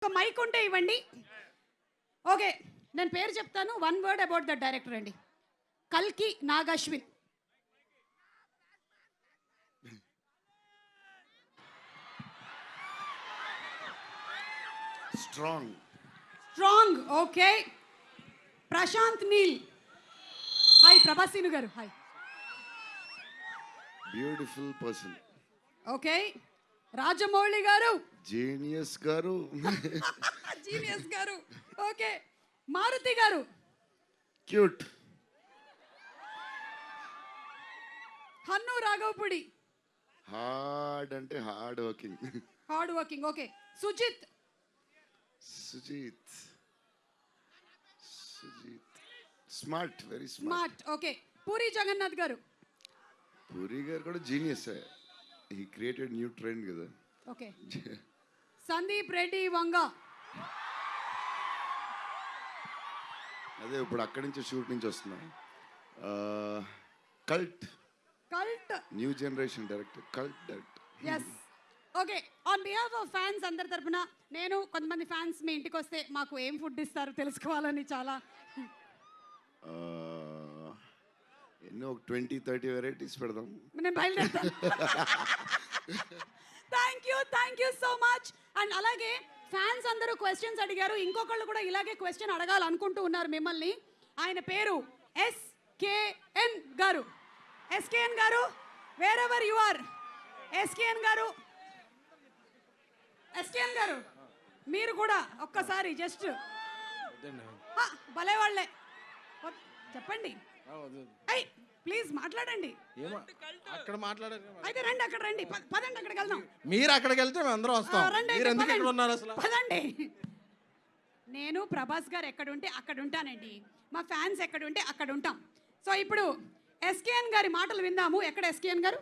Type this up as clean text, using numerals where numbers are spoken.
ఒక మైక్ ఉంటే ఇవ్వండి. ఓకే, నేను పేరు చెప్తాను. 1 word అబౌట్ ద డైరెక్టర్ అండి. కల్కి Nag Ashwin. Strong. Okay. Prashanth Neel. Hi. ప్రభాసీను garu hi. Beautiful person. Okay. Rajamouli garu. Genius garu. Genius garu. Okay. Maruthi garu. Cute. Hanu Raghavapudi. Hard అంటే hard working. Okay. Sujeeth. Smart, very smart. Okay. Puri Jagannadh garu. Puri garu కూడా genius. He created new trend కదా. ఓకే. సందీప్ రెడ్డి వంగ. అదే ఇప్పుడు అక్కడి నుంచి షూట్ నుంచి వస్తున్నాం. Cult new generation director, cult director. Yes. Okay. On behalf of fans అందరి తరపున నేను కొంతమంది ఫ్యాన్స్ మీ ఇంటికి వస్తే మాకు ఏం ఫుడ్ ఇస్తారు తెలుసుకోవాలని చాలా ఎన్నో 20-30 వెరైటీస్ పెడదాం. నేను బయలుదేరుతాను. Thank you so much. And అలాగే ఫ్యాన్స్ అందరూ క్వశ్చన్స్ అడిగారు. ఇంకొకళ్ళు కూడా ఇలాగే క్వశ్చన్ అడగాలనుకుంటూ ఉన్నారు మిమ్మల్ని. ఆయన పేరు SKN గారు. SKN గారు, wherever you are. SKN గారు మీరు కూడా ఒక్కసారి జస్ట్ భలే వాళ్ళే చెప్పండి. అయ్యి ప్లీజ్ మాట్లాడండి. అక్కడ మాట్లాడారు. అయితే రండి, అక్కడ రండి. పదండి, అక్కడికి వెళ్దాం. మీరు అక్కడికి వెళ్తే మేము అందరం వస్తాం. మీరు ఎందుకు ఇక్కడ ఉన్నారు అసలు? పదండి. నేను ప్రభాస్ గారు ఎక్కడ ఉంటే అక్కడ ఉంటానండి. మా ఫ్యాన్స్ ఎక్కడ ఉంటే అక్కడ ఉంటాం. సో ఇప్పుడు SKN గారి మాటలు విందాము. ఎక్కడ SKN గారు?